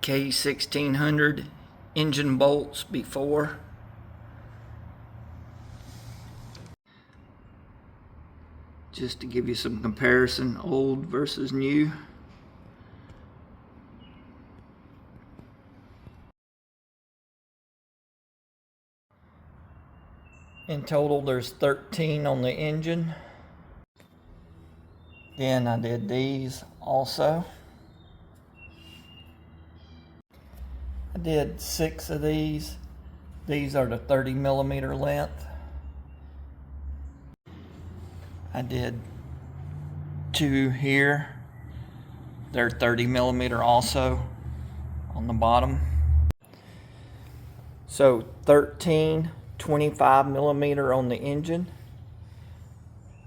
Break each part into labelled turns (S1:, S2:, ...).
S1: K1600 engine bolts before. Just to give you some comparison, old versus new. In total, there's 13 on the engine. Then I did these also. I did 6 of these. These are the 30mm length. I did 2 here. They're 30mm also on the bottom. So 13 25mm on the engine.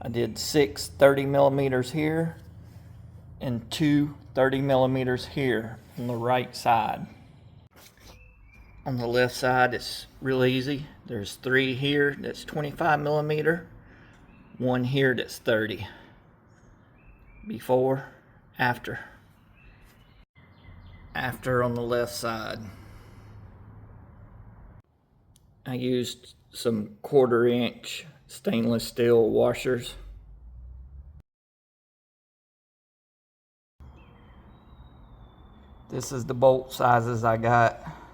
S1: I did 6 30mm here and 2 30mm here on the right side. On the left side, it's real easy. There's 3 here that's 25mm, 1 here that's 30. Before, after. After on the left side. I used some 1/4" stainless steel washers. This is the bolt sizes I got.